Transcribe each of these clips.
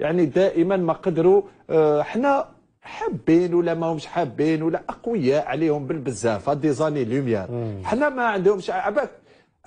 يعني دائما ما قدروا حنا حابين ولا ما همش حابين ولا اقوياء عليهم بالبزاف دي زاني لوميير. حنا ما عندهمش عباك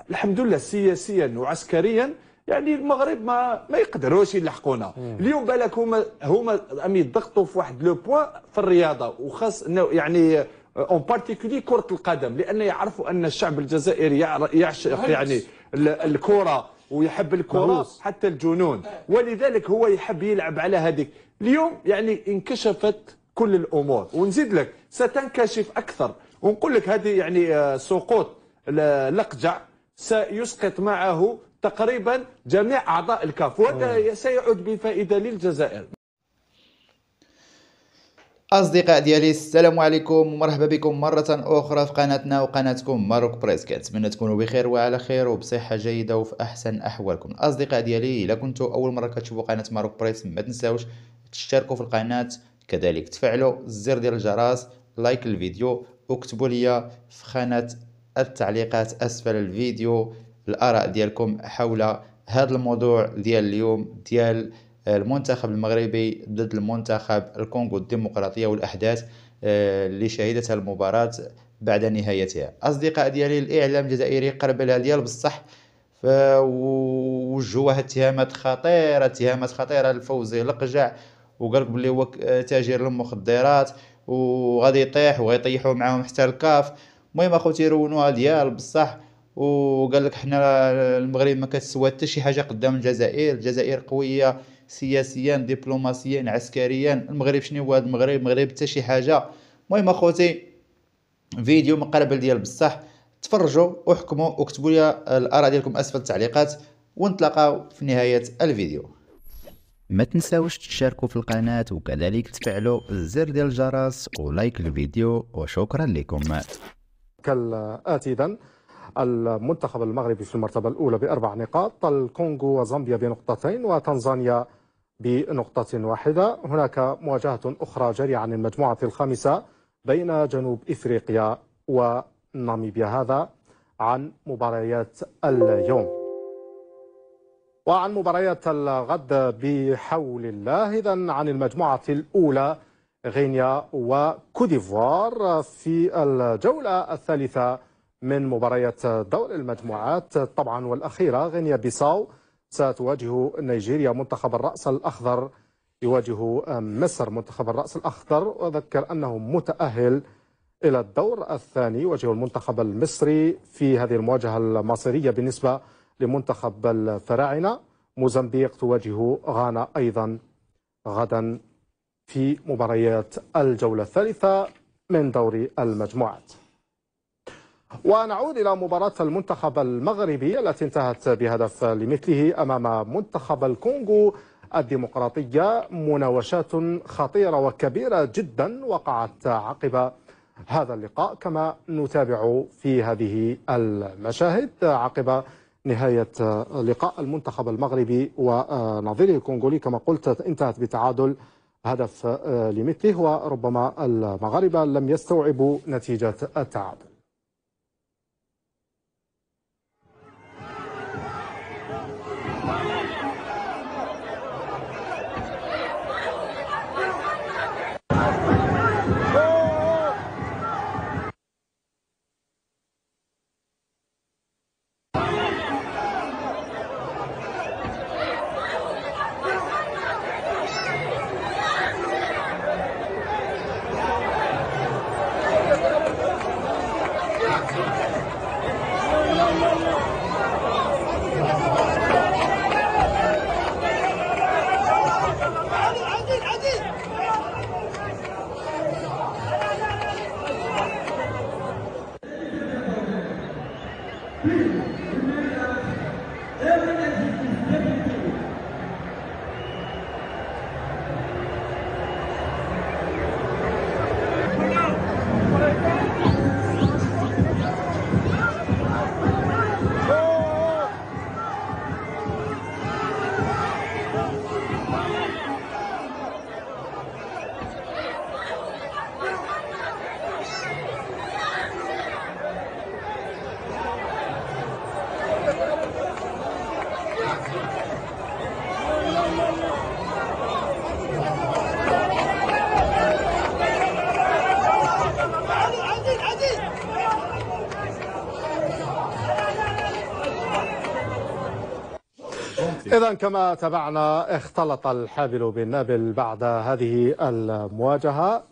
الحمد لله سياسيا وعسكريا، يعني المغرب ما يقدروش يلحقونا. اليوم بالك هما راهم يضغطوا في واحد لو بوان في الرياضه، وخاص يعني اون بارتيكولي كره القدم، لان يعرفوا ان الشعب الجزائري يعشق يعني الكره ويحب الكره حتى الجنون، ولذلك هو يحب يلعب على هذيك. اليوم يعني انكشفت كل الامور، ونزيد لك ستنكشف اكثر، ونقول لك هذه يعني سقوط لقجع سيسقط معه تقريبا جميع اعضاء الكاف، وهذا سيعود بفائده للجزائر. أصدقاء ديالي، السلام عليكم ومرحبا بكم مرة أخرى في قناتنا وقناتكم ماروك بريس. كنتمنى تكونوا بخير وعلى خير وبصحة جيدة وفي أحسن أحوالكم. أصدقاء ديالي، إلا كنتوا أول مرة كتشوفوا قناة ماروك بريس ما تنساوش تشتركوا في القناة، كذلك تفعلوا الزر ديال الجرس، لايك الفيديو، واكتبوا لي في خانة التعليقات أسفل الفيديو الآراء ديالكم حول هذا الموضوع ديال اليوم ديال المنتخب المغربي ضد المنتخب الكونغو الديمقراطية والأحداث اللي شهدتها المباراة بعد نهايتها. أصدقاء ديالي، الإعلام الجزائري قرب ديال بصح وجهوها اتهامات خطيرة لفوزي لقجع، وقال لك بلي هو تاجر المخدرات وغادي يطيح وغيطيحوا معاهم حتى الكاف. المهم اخوتي رونوها ديال بصح، وقال لك حنا المغرب ما كتسوى حتى شي حاجه قدام الجزائر قويه سياسيا دبلوماسيا عسكريا. المغرب شنو هو هذا المغرب حتى شي حاجه. المهم اخوتي فيديو مقربل ديال بصح، تفرجوا وحكموا واكتبوا لي الاراء ديالكم اسفل التعليقات، ونتلاقاو في نهايه الفيديو. ما تنساوش تشتركوا في القناه وكذلك تفعلوا الزر ديال الجرس ولايك الفيديو، وشكرا لكم. كالآتي إذن: المنتخب المغربي في المرتبة الأولى ب4 نقاط، الكونغو وزامبيا بنقطتين، وتنزانيا بنقطة واحدة. هناك مواجهة أخرى جارية عن المجموعة الخامسة بين جنوب إفريقيا وناميبيا. هذا عن مباريات اليوم. وعن مباريات الغد بحول الله، إذن عن المجموعة الأولى غينيا وكوديفوار في الجولة الثالثة من مباريات دور المجموعات طبعا والأخيرة. غينيا بيساو ستواجه نيجيريا، منتخب الرأس الأخضر يواجه مصر، منتخب الرأس الأخضر وذكر أنه متأهل إلى الدور الثاني، يواجه المنتخب المصري في هذه المواجهة المصيرية. بالنسبة لمنتخب الفراعنة، موزمبيق تواجه غانا أيضا غدا في مباريات الجولة الثالثة من دور المجموعات. ونعود إلى مباراة المنتخب المغربي التي انتهت بهدف لمثله أمام منتخب الكونغو الديمقراطية. مناوشات خطيرة وكبيرة جدا وقعت عقب هذا اللقاء، كما نتابع في هذه المشاهد. عقب نهاية لقاء المنتخب المغربي ونظيره الكونغولي كما قلت انتهت بتعادل هدف لمثله، وربما المغاربة لم يستوعبوا نتيجة التعادل. إذا كما تابعنا اختلط الحابل بالنابل بعد هذه المواجهة.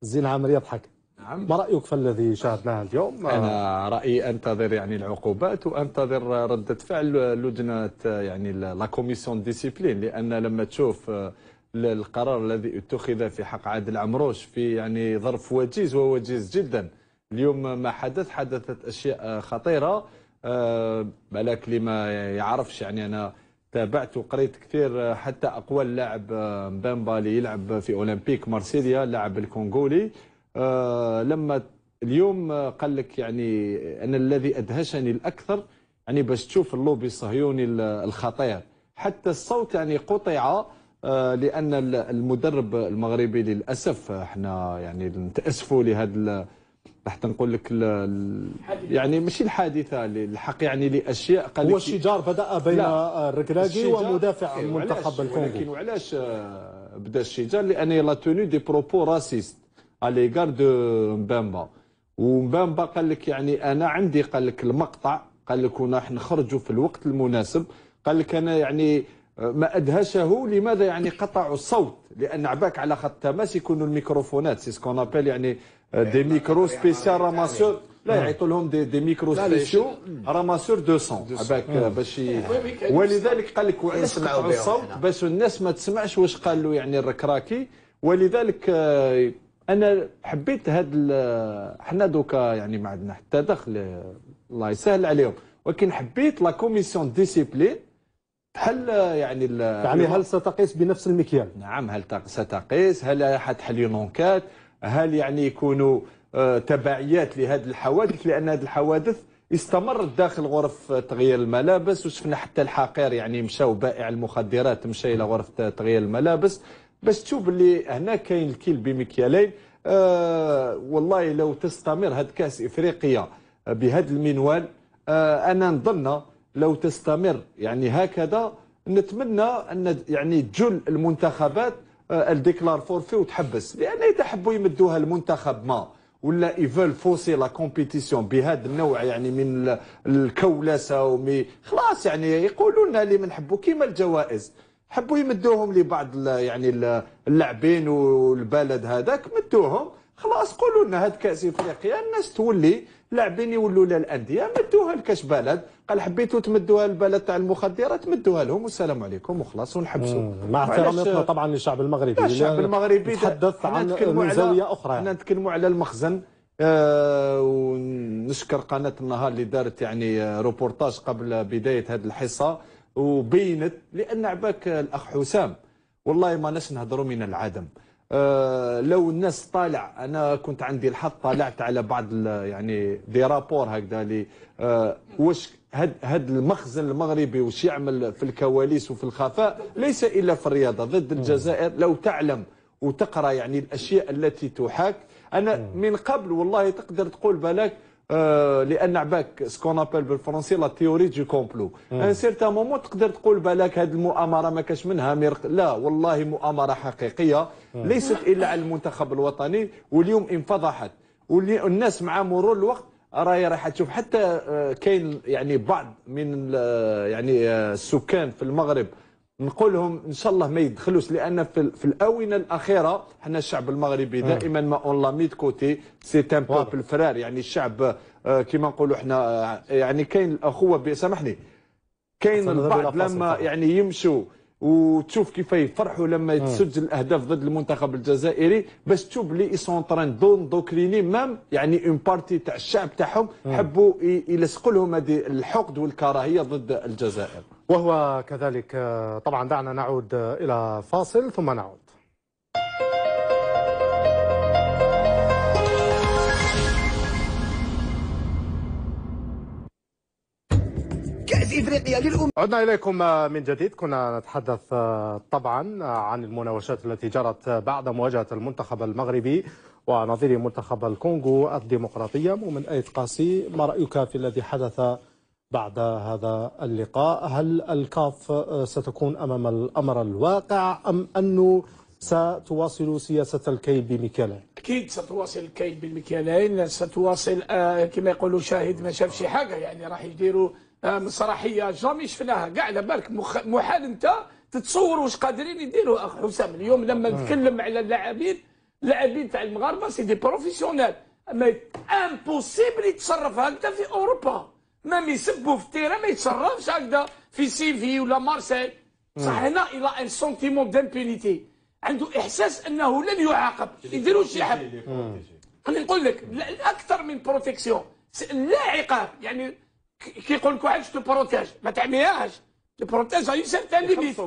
زين عامر يضحك. نعم. ما رأيك في الذي شاهدناه اليوم؟ أنا رأيي أنتظر يعني العقوبات وأنتظر ردة فعل لجنة يعني لا كوميسيون ديسيبلين، لأن لما تشوف القرار الذي اتخذ في حق عادل عمروش في يعني ظرف وجيز ووجيز جدا. اليوم ما حدثت أشياء خطيرة. بالك اللي ما يعرفش يعني أنا تابعت وقريت كثير حتى أقوال لاعب مبامبا اللي يلعب في أولمبيك مارسيليا اللاعب الكونغولي. لما اليوم قال لك يعني أنا الذي أدهشني الأكثر يعني باش تشوف اللوبي الصهيوني الخطير، حتى الصوت يعني قطع لأن المدرب المغربي للأسف احنا يعني نتأسفوا لهذا حتى نقول لك يعني ماشي الحادثه الحق يعني لاشياء قال هو الشجار بدأ بين الركراكي ومدافع منتخب الكونغو. ولكن وعلاش بدا الشجار؟ لأن لا توني دي بروبو راسيست على ليغار دو مبامبا. ومبامبا قال لك يعني انا عندي قال لك المقطع، قال لك راح نخرجوا في الوقت المناسب. قال لك انا يعني ما ادهشه لماذا يعني قطعوا الصوت، لان عباك على خط تماس يكونوا الميكروفونات سي سكون ابل يعني دي ميكرو سبيسيال راماسور، لا يعيطوا لهم دي ميكرو سبيسيو راماسور دو سون عباك باش ولذلك قال لك وعلاش قطعوا الصوت باش الناس ما تسمعش واش قال له يعني الركراكي. ولذلك انا حبيت هذا حنا دوكا يعني ما عندنا حتى دخل الله يسهل عليهم، ولكن حبيت لا كوميسيون ديسيبلين تحل يعني هل ستقيس بنفس المكيال؟ نعم، هل ستقيس؟ هل حتحل يونكات؟ هل يعني يكونوا تبعيات لهذه الحوادث؟ لأن هذه الحوادث استمرت داخل غرف تغيير الملابس، وشفنا حتى الحقير يعني مشاو بائع المخدرات مشى إلى غرفة تغيير الملابس باش تشوف اللي هنا كاين الكيل بمكيالين. والله لو تستمر هذه كأس إفريقيا بهذا المنوال أنا نظن لو تستمر يعني هكذا نتمنى أن يعني جل المنتخبات الديكلار فورفي وتحبس، لأن إذا حبوا يمدوها المنتخب ما ولا يفول فوسي لا كومبيتيسيون بهذا النوع يعني من الكولسه خلاص يعني يقولوا لنا اللي منحبوا كيما الجوائز حبوا يمدوهم لبعض يعني اللاعبين والبلد هذاك مدوهم خلاص. قولوا لنا هاد كاس افريقيا الناس تولي لاعبين يولوا للانديه مدوها لكاش بلد. قال حبيتوا تمدوها البلد تاع المخدرات مدوها لهم والسلام عليكم وخلاص ونحبسوا. مع احترامنا طبعا للشعب المغربي. الشعب المغربي تحدث عن من زاويه اخرى. احنا نتكلموا على المخزن. ونشكر قناه النهار اللي دارت يعني روبورتاج قبل بدايه هذه الحصه وبينت، لان عباك الاخ حسام والله ما ناش نهضروا من العدم. لو الناس طالع، انا كنت عندي الحظ طالعت على بعض يعني دي رابور هكذا اللي واش هاد المخزن المغربي واش يعمل في الكواليس وفي الخفاء ليس الا في الرياضه ضد الجزائر. لو تعلم وتقرا يعني الاشياء التي تحاك، انا من قبل والله تقدر تقول بالك لان عباك سكون ابل بالفرنسي لا تيوري دو كومبلو. ان سيرتان مومون تقدر تقول بالك هذه المؤامره ما كاش منها لا والله مؤامره حقيقيه ليست الا على المنتخب الوطني. واليوم انفضحت والناس مع مرور الوقت راح تشوف حتى كاين يعني بعض من يعني السكان في المغرب نقول لهم ان شاء الله ما يدخلوش، لان في الاونه الاخيره حنا الشعب المغربي دائما ما اون لا ميد كوتي سي ان بوبل فرار. يعني الشعب كيما نقولوا احنا يعني كاين الاخوه سامحني كاين البعض لما يعني يمشوا وتشوف كيف يفرحوا لما تسجل الاهداف ضد المنتخب الجزائري باش تشوف لي سون تران دوكريني مام يعني اون بارتي تاع الشعب تاعهم حبوا يلصقوا لهم هذه الحقد والكراهيه ضد الجزائر. وهو كذلك. طبعا دعنا نعود الى فاصل ثم نعود. كأس إفريقيا عدنا إليكم من جديد. كنا نتحدث طبعا عن المناوشات التي جرت بعد مواجهة المنتخب المغربي ونظير منتخب الكونغو الديمقراطية. مؤمن أيت قاسي، ما رأيك في الذي حدث بعد هذا اللقاء؟ هل الكاف ستكون أمام الأمر الواقع أم أنه ستواصل سياسة الكيل بمكيالين؟ أكيد ستواصل الكيل بالمكيالين، ستواصل كما يقولوا شاهد ما شافش حاجة، يعني راح يديروا مسرحيه جامي شفناها كاع. على بالك محال انت تتصور واش قادرين يديروا اخ حسام اليوم لما نتكلم على اللاعبين تاع المغاربه سي دي بروفيسيونيل، ما امبوسيبل يتصرف هكذا في اوروبا. ما يسبوا في التيران ما يتصرفش هكذا في سيفي ولا مارسيل. صح هنا الى ان سونتيمون دامبينيتي، عنده احساس انه لن يعاقب يديروا شي حاجه. انا نقول لك اكثر من بروتيكسيون لا عقاب. يعني كي يقول لك واحد تو بروتيج ما تعميهاش، تبروتيج هاي سيرتان ليميت.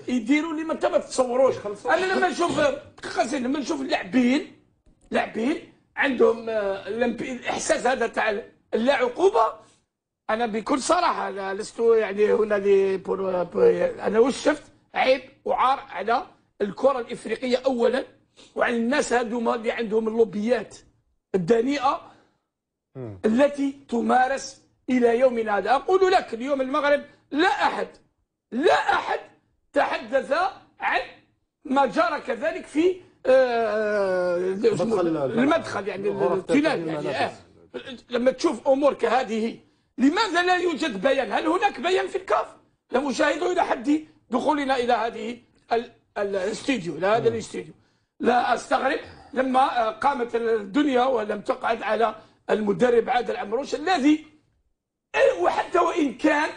يديروا اللي ما انت ما تتصوروش. انا لما نشوف لاعبين عندهم الاحساس هذا تاع اللا عقوبه. انا بكل صراحه لست يعني هنا انا واش شفت عيب وعار على الكره الافريقيه اولا، وعلى الناس هذوما اللي عندهم اللوبيات الدنيئه التي تمارس الى يومنا هذا. اقول لك اليوم المغرب لا احد تحدث عن ما جرى كذلك في المدخل يعني التلال يعني لما تشوف امور كهذه لماذا لا يوجد بيان؟ هل هناك بيان في الكاف؟ لم أشاهده الى حد دخولنا الى هذه الاستديو، الى هذا الاستديو. لا استغرب لما قامت الدنيا ولم تقعد على المدرب عادل عمروش الذي وحتى وان كان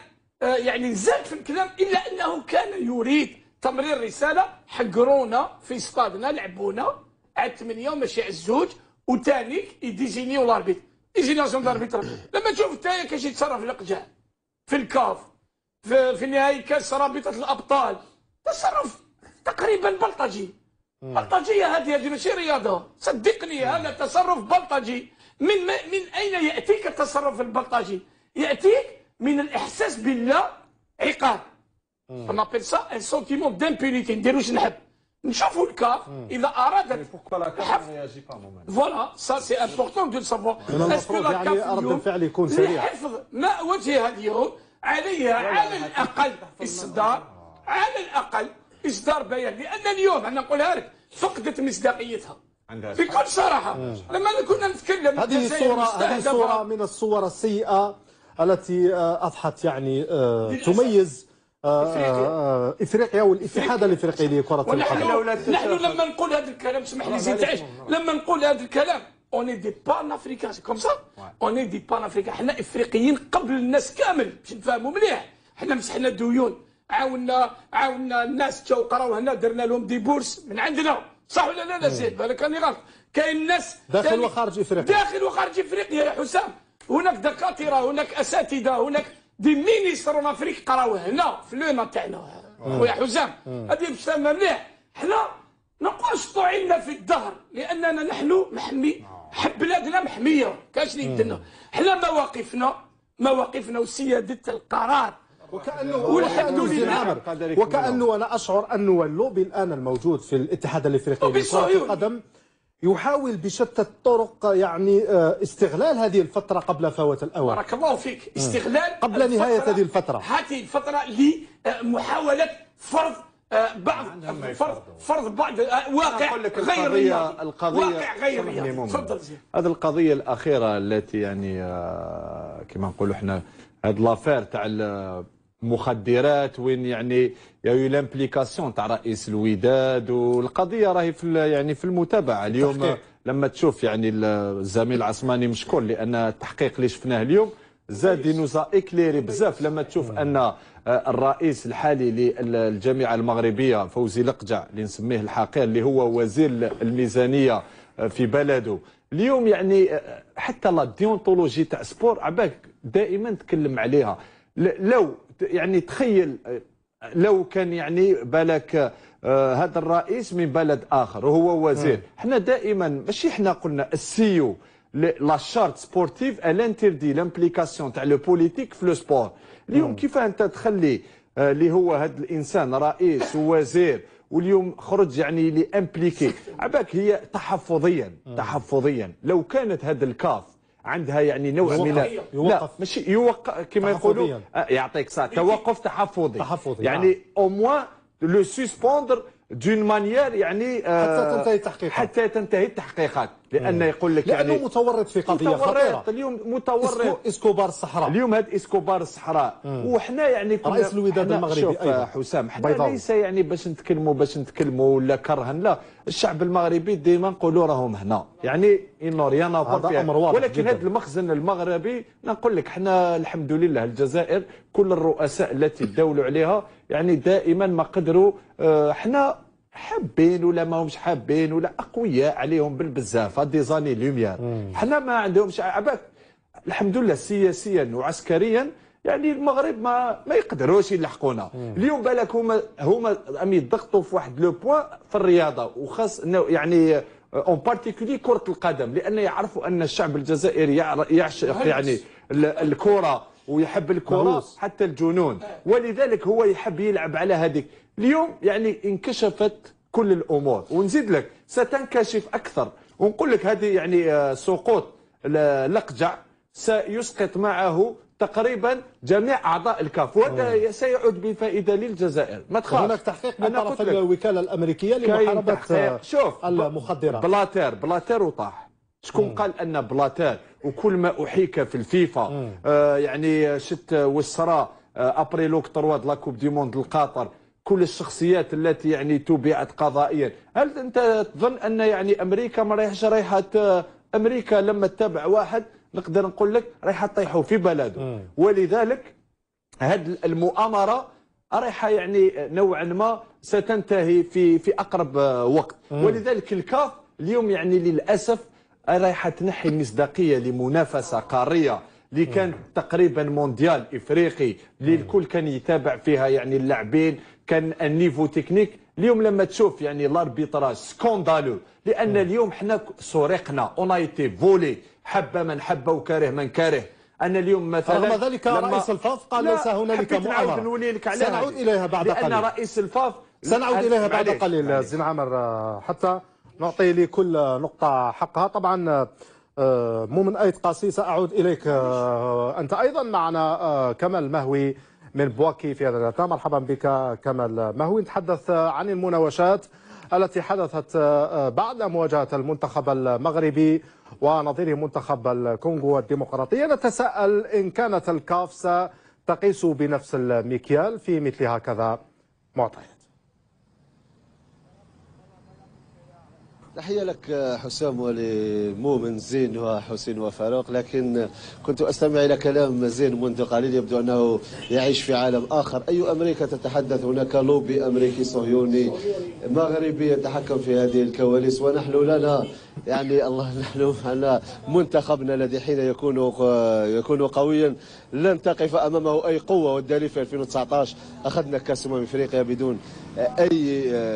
يعني زاد في الكلام الا انه كان يريد تمرير رساله: حقرونا في استادنا، لعبونا على 8 وماشي على 2، وثانيك يديزينيو لاربيت ديزينياسيون داربيتر. لما تشوف انت كيفاش يتصرف الإقجاع في الكاف في نهائي كاس رابطه الابطال، تصرف تقريبا بلطجي. بلطجيه هذه ماشي رياضه، صدقني هذا تصرف بلطجي. من اين ياتيك التصرف البلطجي؟ ياتيك من الاحساس باللا عقاب. on appelle ça un sentiment d'impunité. نديروش نحب نشوفوا الكاف اذا ارادت فوالا سا سي امبورطون دو سافوار. المفروض يعني رد الفعل يكون سريع. لحفظ ما وجهها اليوم عليها على الاقل اصدار بيان، لان اليوم انا نقولها لك فقدت مصداقيتها بكل صراحه. لما كنا نتكلم هذه صوره من الصور السيئه التي اضحت يعني تميز افريقيا والاتحاد الافريقي لكره القدم. نحن لما نقول هذا الكلام اسمح لي زيد تعيش، لما نقول هذا الكلام اوني دي بان افريكان كوم سا، اوني دي بان افريكان. حنا افريقيين قبل الناس كامل باش نفهموا مليح. حنا مسحنا ديون، عاونا الناس جاو قراو هنا، درنا لهم دي بورس من عندنا، صح ولا لا زيد؟ بالك راني غلط. كاين ناس داخل وخارج افريقيا، داخل وخارج افريقيا يا حسام. هناك دكاتره، هناك اساتذه، هناك دي مينيستر اون افريك قراو هنا في لونا تاعنا خويا حسام. هذه باش تفهم مليح. حنا نقولش طعنا في الدهر لاننا نحن محمي، حب بلادنا محميه، كاش اللي يدنا. حنا مواقفنا وسياده القرار والحمد لله. وكأنه أنا أشعر أنه اللوبي الآن الموجود في الاتحاد الافريقي لكرة القدم يحاول بشتى الطرق يعني استغلال هذه الفترة قبل فوات الأوان. بارك الله فيك. استغلال قبل نهاية هذه الفترة. هذه الفترة لمحاولة فرض بعض واقع غير رياضي. واقع غير رياضي. تفضل زين. هذه القضية الأخيرة التي يعني كما نقولوا احنا هاد لافير تاع المخدرات، وين يعني يا لامبليكاسيون تاع رئيس الوداد، والقضيه راهي في يعني في المتابعه اليوم. لما تشوف يعني الزميل العثماني مشكور لان التحقيق اللي شفناه اليوم زاد نوزا اكليري بزاف. لما تشوف ان الرئيس الحالي للجامعه المغربيه فوزي الإقجع اللي نسميه الحقير، اللي هو وزير الميزانيه في بلده اليوم، يعني حتى لا ديونتولوجي تاع سبور عباك دائما تكلم عليها. لو يعني تخيل لو كان يعني بالك هذا الرئيس من بلد اخر وهو وزير، احنا دائما ماشي احنا قلنا السيو لا شارت سبورتيف الانتردي لامبليكاسيون تاع لو بوليتيك في لو سبور. اليوم كيف انت تخلي اللي هو هذا الانسان رئيس ووزير واليوم خرج يعني لي امبليكي عباك؟ هي تحفظيا لو كانت هذا الكاف عندها يعني نوع من لا ماشي يوقف كما يقولوا يعطيك صح توقف تحفظي. يعني او موان لو سسبوندر دون مانيير يعني حتى تنتهي التحقيقات. حتى تنتهي التحقيقات، لان يقول لك لانه يعني متورط في قضيه خطيره اليوم متورط اسكوبار الصحراء. اليوم هذا اسكوبار الصحراء. وحنا يعني كنا رئيس الوداد المغربي ايضا حسام، حنا ليس يعني باش نتكلموا ولا كرها، لا، الشعب المغربي ديما نقولوا راهم هنا، يعني انه ريان ولكن هذا المخزن المغربي نقول لك حنا الحمد لله الجزائر كل الرؤساء التي داولوا عليها يعني دائما ما قدروا، حنا حابين ولا ماهمش حابين ولا اقوياء عليهم بالبزاف دي زاني لوميير. حنا ما عندهمش عباك الحمد لله سياسيا وعسكريا، يعني المغرب ما يقدروش يلحقونا. اليوم بالك هما يضغطوا في واحد لو بوان في الرياضه، وخاص يعني اون بارتيكولي كره القدم، لان يعرفوا ان الشعب الجزائري يعشق يعني الكره ويحب الكره حتى الجنون، ولذلك هو يحب يلعب على هذيك. اليوم يعني انكشفت كل الامور، ونزيد لك ستنكشف اكثر، ونقول لك هذه يعني سقوط الأقجع سيسقط معه تقريبا جميع اعضاء الكاف، وهذا سيعود بفائده للجزائر. ما تخافش، هناك تحقيق من طرف الوكاله الامريكيه لمحاربه المخدرات. بلاتير وطاح. شكون قال ان بلاتير وكل ما احيك في الفيفا يعني شت والصرا ابري لوك 3 د لا كوب دي موند لقطر، كل الشخصيات التي يعني تبعت قضائيا، هل انت تظن ان يعني امريكا ما رايحش امريكا لما تتابع واحد نقدر نقول لك رايحه تطيحوا في بلده. ولذلك هذه المؤامره رايحه يعني نوعا ما ستنتهي في اقرب وقت. ولذلك الكاف اليوم يعني للاسف رايحه تنحي المصداقيه لمنافسه قاريه اللي كان تقريبا مونديال افريقي اللي الكل كان يتابع فيها، يعني اللاعبين كان النيفو تكنيك. اليوم لما تشوف يعني الاربيتراج سكوندالو، لان اليوم حنا سرقنا اونايتي فولي، حب من حب وكاره من كاره. انا اليوم مثلا رغم ذلك رئيس الفاف قال ليس هنالك مؤامره. سنعود اليها بعد قليل، لان رئيس الفاف سنعود اليها بعد قليل. زين عامر حتى نعطي لكل نقطه حقها. طبعا مؤمن أيت قاسي سأعود إليك أنت أيضا معنا. كمال مهوي من بواكي في هذا الإطار. مرحبا بك كمال مهوي. نتحدث عن المناوشات التي حدثت بعد مواجهة المنتخب المغربي ونظيره منتخب الكونغو الديمقراطية. نتساءل إن كانت الكاف ستقيس بنفس المكيال في مثل هكذا معطيات. تحية لك حسام ولمؤمن زين وحسين وفاروق. لكن كنت أستمع إلى كلام زين منذ قليل، يبدو أنه يعيش في عالم آخر. أي أمريكا تتحدث؟ هناك لوبي أمريكي صهيوني مغربي يتحكم في هذه الكواليس، ونحن لنا يعني الله نحن معنا منتخبنا الذي حين يكون قويا لن تقف أمامه أي قوة، والدليل في 2019 أخذنا كأس أفريقيا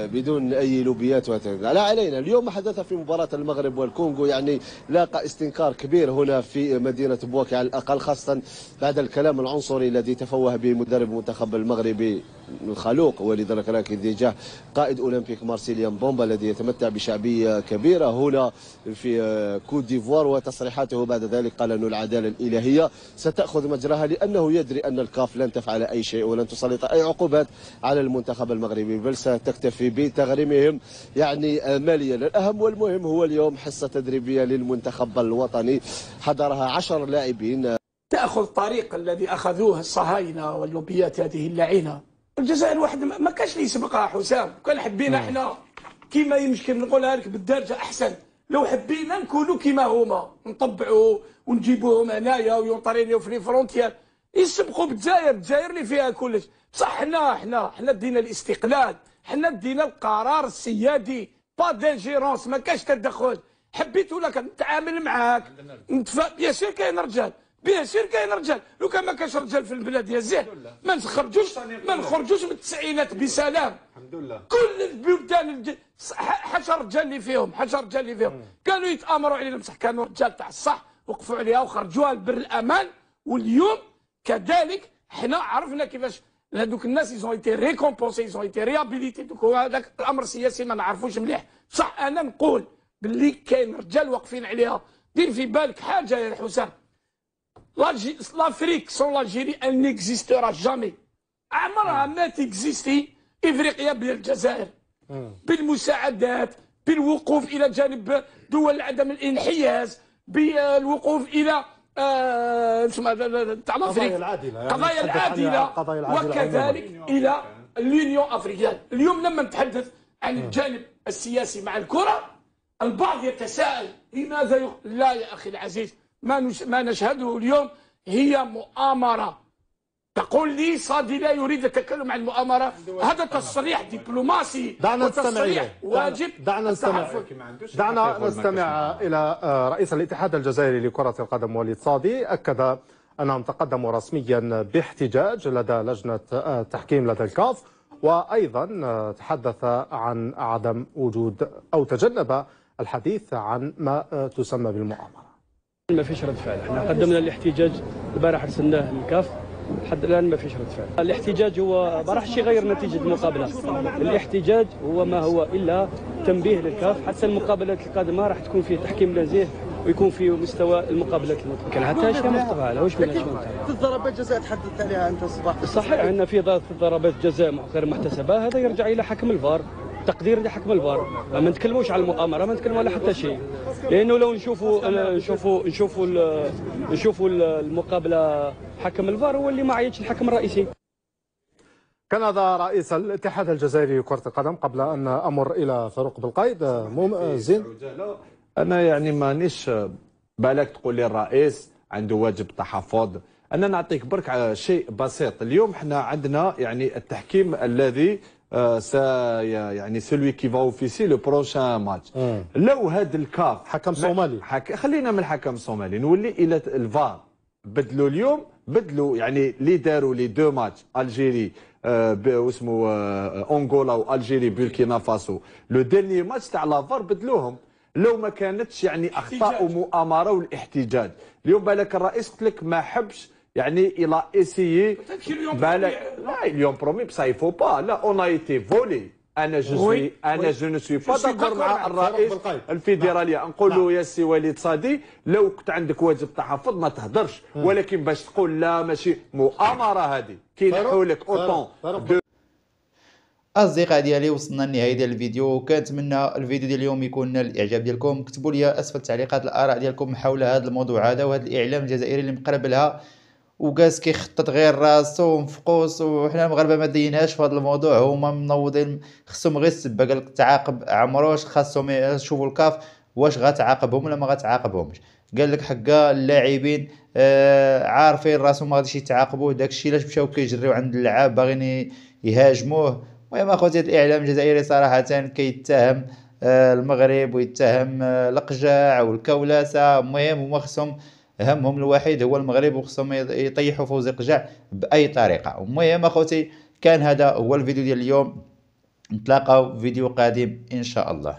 بدون أي لوبيات. لا علينا. اليوم ما حدث في مباراة المغرب والكونغو يعني لاقى استنكار كبير هنا في مدينة بواكي على الأقل، خاصة بعد الكلام العنصري الذي تفوه به مدرب المنتخب المغربي الخلوق وليد الكراكي ديجاه قائد أولمبيك مارسيليا بومبا الذي يتمتع بشعبية كبيرة هنا في كوت ديفوار. وتصريحاته بعد ذلك قال أن العدالة الإلهية ستأخذ مجراها، لأنه يدري أن الكاف لن تفعل أي شيء ولن تسلط أي عقوبات على المنتخب المغربي، بل ستكتفي بتغريمهم يعني ماليا. الأهم والمهم هو اليوم حصة تدريبية للمنتخب الوطني حضرها 10 لاعبين. تأخذ طريق الذي أخذوه الصهاينة واللوبيات هذه اللعينة. الجزائر واحد ما كانش اللي يسبقها حسام. كان حبينا احنا كيما يمكن نقولها لك بالدارجه احسن، لو حبينا نكونوا كيما هما نطبعوا ونجيبوهم هنايا ويونطرينيو في لي فرونتيير يسبقوا بالجزائر. الجزائر اللي فيها كلش. بصح حنا دينا الاستقلال، حنا دينا القرار السيادي، با دينجيرونس، ما كاش تدخل. حبيت ولا كنتعامل معاك يا سير كاين رجال، بيان سير كاين رجال. لو كان ما كانش رجال في البلاد يا زين ما نخرجوش من التسعينات بسلام. الحمد لله كل البلدان حشر رجال اللي فيهم كانوا يتامروا علينا، بصح كانوا رجال تاع الصح وقفوا عليها وخرجوها لبر الامان. واليوم كذلك حنا عرفنا كيفاش هذوك الناس يزون ايتي ريكومبونسي، يزون ايتي ريابيليتي. دوك هذاك الامر السياسي ما نعرفوش مليح، بصح انا نقول باللي كاين رجال واقفين عليها. دير في بالك حاجه يا حسام، l'Afrique sans l'Algérie elle n'existera jamais. عمرها ما تكزيستي افريقيا بلا الجزائر. بالمساعدات، بالوقوف الى جانب دول عدم الانحياز، بالوقوف الى تاع قضايا العادله، يعني قضايا العادله، وكذلك الى اليونيون افريكان. اليوم لما نتحدث عن الجانب السياسي مع الكره، البعض يتساءل لماذا لا يا اخي العزيز، ما نشهده اليوم هي مؤامره. تقول لي صادي لا يريد التكلم عن المؤامره، هذا تصريح دبلوماسي وتصريح واجب. دعنا نستمع الى رئيس الاتحاد الجزائري لكرة القدم وليد صادي. اكد انهم تقدموا رسميا باحتجاج لدى لجنة التحكيم لدى الكاف، وايضا تحدث عن عدم وجود او تجنب الحديث عن ما تسمى بالمؤامرة. ما فيش رد فعل، احنا قدمنا الاحتجاج البارح ارسلناه للكاف، لحد الان ما فيش رد فعل. الاحتجاج هو ما راحش يغير نتيجه المقابله، الاحتجاج هو ما هو الا تنبيه للكاف حتى المقابلات القادمه راح تكون فيه تحكيم نزيه ويكون فيه مستوى المقابلات المطلوبه. كان حتى اشياء مختلفه على واش من في ضربات جزاء تحدثت عليها انت الصباح. صحيح ان في ضربات جزاء غير محتسبه، هذا يرجع الى حكم الفار، تقدير لحكم الفار. ما نتكلموش على المؤامره، ما نتكلموا على حتى شيء، لانه لو نشوفوا المقابله حكم الفار هو اللي ما عيطش الحكم الرئيسي. كان هذا رئيس الاتحاد الجزائري لكرة القدم. قبل ان امر الى فاروق بالقايد، زين انا يعني مانيش بالك تقول لي الرئيس عنده واجب تحفظ. انا نعطيك برك شيء بسيط. اليوم احنا عندنا يعني التحكيم الذي يعني celui qui va officier le prochain match. لو هذا الكاف حكم صومالي، خلينا من الحكم الصومالي نولي الى الفار. بدلوا اليوم، بدلوا يعني اللي داروا لي دو ماتش الجيري واسمه انغولا والجيري بوركينا فاسو، لو ديرني ماتش تاع لافار بدلوهم. لو ما كانتش يعني اخطاء ومؤامره والاحتجاج. اليوم بالك الرئيس قلت لك ما حبش يعني الى اسيي بالك. لا اليوم برومي بصح يفو با، لا اون ايتي فولي. انا جو نو سوي با داكور مع الرئيس الفيدراليه. نقول له يا سي وليد صادي لو كنت عندك واجب تحفظ ما تهدرش، ولكن باش تقول لا ماشي مؤامره هذه كي ينحوا لك اوطون. اصدقاء ديالي وصلنا لنهايه ديال الفيديو، كنتمنى الفيديو ديال اليوم يكون نال الاعجاب ديالكم. كتبوا لي اسفل التعليقات الاراء ديالكم حول هذا الموضوع هذا وهذا الاعلام الجزائري اللي مقرب لها وجالس كيخطط غير راسو ومفقوس، وحنا المغاربه ما ديناش في هذا الموضوع. هما منوضين خصهم غير السبه. قال لك تعاقب عمروش، خاصهم يشوفوا الكاف واش غتعاقبهم ولا ما غتعاقبهمش. قال لك حقا اللاعبين عارفين راسهم ما غاديش يتعاقبوا، داكشي علاش مشاو كيجريو عند اللعاب باغيين يهاجموه. المهم اخوتي الاعلام الجزائري صراحه كيتهم المغرب ويتهم القجاع والكولاسه. المهم هما خصهم همهم الوحيد هو المغرب وخصهم يطيحوا فوزي القجاع باي طريقه. المهم اخوتي كان هذا هو الفيديو ديال اليوم، نتلاقاو في فيديو قادم ان شاء الله.